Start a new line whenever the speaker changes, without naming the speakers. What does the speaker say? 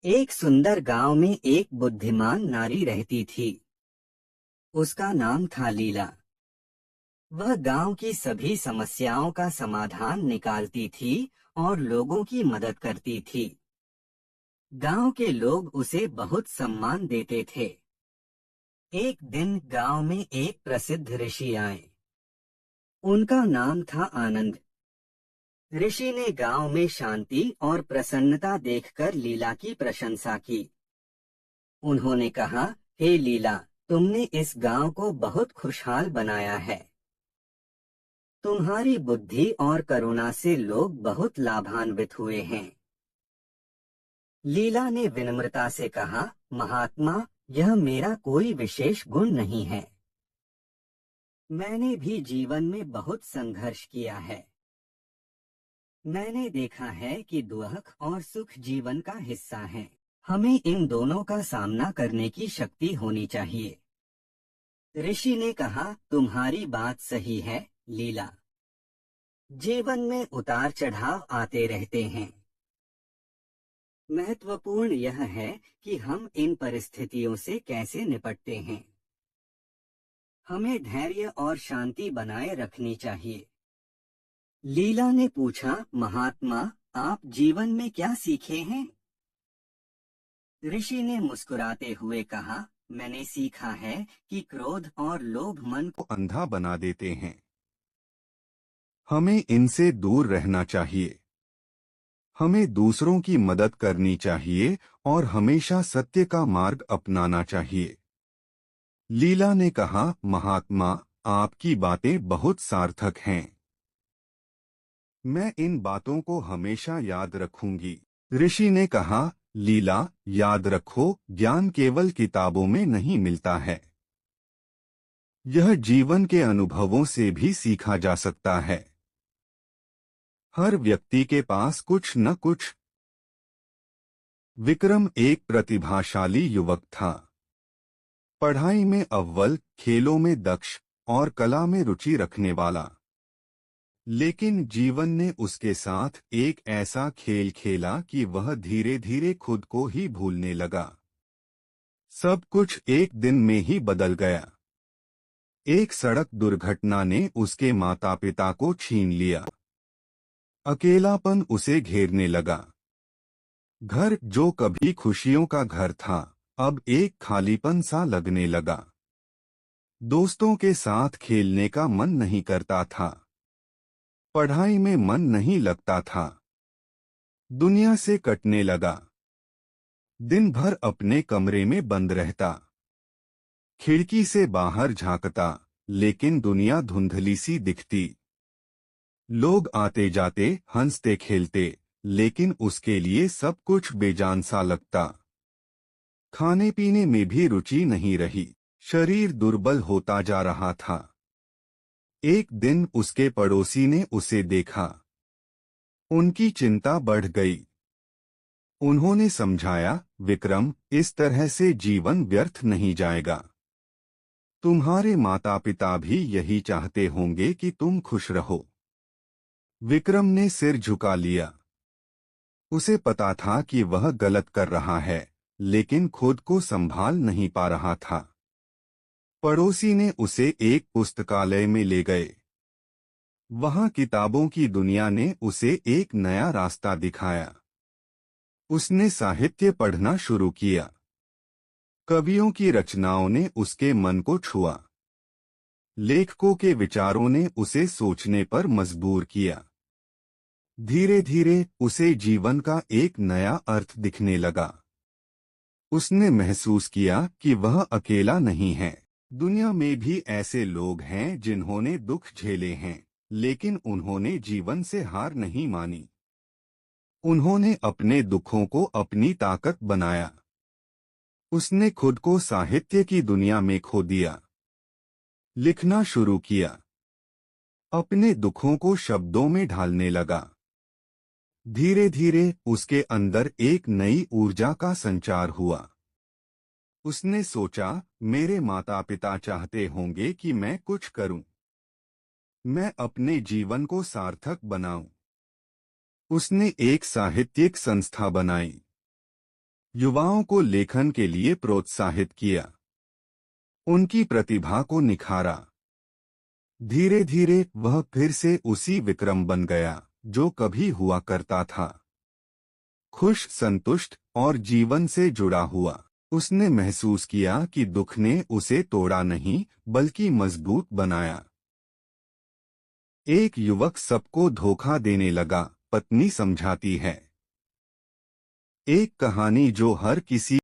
एक सुंदर गांव में एक बुद्धिमान नारी रहती थी। उसका नाम था लीला। वह गांव की सभी समस्याओं का समाधान निकालती थी और लोगों की मदद करती थी। गांव के लोग उसे बहुत सम्मान देते थे। एक दिन गांव में एक प्रसिद्ध ऋषि आए। उनका नाम था आनंद। ऋषि ने गांव में शांति और प्रसन्नता देखकर लीला की प्रशंसा की। उन्होंने कहा, हे लीला, तुमने इस गांव को बहुत खुशहाल बनाया है। तुम्हारी बुद्धि और करुणा से लोग बहुत लाभान्वित हुए हैं। लीला ने विनम्रता से कहा, महात्मा, यह मेरा कोई विशेष गुण नहीं है। मैंने भी जीवन में बहुत संघर्ष किया है। मैंने देखा है कि दुख और सुख जीवन का हिस्सा है। हमें इन दोनों का सामना करने की शक्ति होनी चाहिए। ऋषि ने कहा, तुम्हारी बात सही है, लीला। जीवन में उतार चढ़ाव आते रहते हैं। महत्वपूर्ण यह है कि हम इन परिस्थितियों से कैसे निपटते हैं। हमें धैर्य और शांति बनाए रखनी चाहिए। लीला ने पूछा, महात्मा, आप जीवन में क्या सीखे हैं? ऋषि ने मुस्कुराते हुए कहा, मैंने सीखा है कि क्रोध और लोभ मन को
अंधा बना देते हैं। हमें इनसे दूर रहना चाहिए। हमें दूसरों की मदद करनी चाहिए और हमेशा सत्य का मार्ग अपनाना चाहिए। लीला ने कहा, महात्मा, आपकी बातें बहुत सार्थक हैं। मैं इन बातों को हमेशा याद रखूंगी। ऋषि ने कहा, लीला, याद रखो, ज्ञान केवल किताबों में नहीं मिलता है। यह जीवन के अनुभवों से भी सीखा जा सकता है। हर व्यक्ति के पास कुछ न कुछ। विक्रम एक प्रतिभाशाली युवक था। पढ़ाई में अव्वल, खेलों में दक्ष और कला में रुचि रखने वाला। लेकिन जीवन ने उसके साथ एक ऐसा खेल खेला कि वह धीरे धीरे खुद को ही भूलने लगा। सब कुछ एक दिन में ही बदल गया। एक सड़क दुर्घटना ने उसके माता पिता को छीन लिया। अकेलापन उसे घेरने लगा। घर जो कभी खुशियों का घर था, अब एक खालीपन सा लगने लगा। दोस्तों के साथ खेलने का मन नहीं करता था। पढ़ाई में मन नहीं लगता था। दुनिया से कटने लगा। दिन भर अपने कमरे में बंद रहता। खिड़की से बाहर झांकता, लेकिन दुनिया धुंधली सी दिखती। लोग आते जाते, हंसते खेलते, लेकिन उसके लिए सब कुछ बेजान सा लगता। खाने पीने में भी रुचि नहीं रही। शरीर दुर्बल होता जा रहा था। एक दिन उसके पड़ोसी ने उसे देखा। उनकी चिंता बढ़ गई। उन्होंने समझाया, विक्रम, इस तरह से जीवन व्यर्थ नहीं जाएगा। तुम्हारे माता पिता भी यही चाहते होंगे कि तुम खुश रहो। विक्रम ने सिर झुका लिया। उसे पता था कि वह गलत कर रहा है, लेकिन खुद को संभाल नहीं पा रहा था। पड़ोसी ने उसे एक पुस्तकालय में ले गए। वहां किताबों की दुनिया ने उसे एक नया रास्ता दिखाया। उसने साहित्य पढ़ना शुरू किया। कवियों की रचनाओं ने उसके मन को छुआ। लेखकों के विचारों ने उसे सोचने पर मजबूर किया। धीरे धीरे उसे जीवन का एक नया अर्थ दिखने लगा। उसने महसूस किया कि वह अकेला नहीं है। दुनिया में भी ऐसे लोग हैं जिन्होंने दुख झेले हैं, लेकिन उन्होंने जीवन से हार नहीं मानी। उन्होंने अपने दुखों को अपनी ताकत बनाया। उसने खुद को साहित्य की दुनिया में खो दिया। लिखना शुरू किया। अपने दुखों को शब्दों में ढालने लगा। धीरे धीरे उसके अंदर एक नई ऊर्जा का संचार हुआ। उसने सोचा, मेरे माता पिता चाहते होंगे कि मैं कुछ करूं। मैं अपने जीवन को सार्थक बनाऊं। उसने एक साहित्यिक संस्था बनाई। युवाओं को लेखन के लिए प्रोत्साहित किया, उनकी प्रतिभा को निखारा। धीरे धीरे वह फिर से उसी विक्रम बन गया जो कभी हुआ करता था, खुश, संतुष्ट और जीवन से जुड़ा हुआ। उसने महसूस किया कि दुख ने उसे तोड़ा नहीं बल्कि मजबूत बनाया। एक युवक सबको धोखा देने लगा, पत्नी समझाती है। एक कहानी जो हर किसी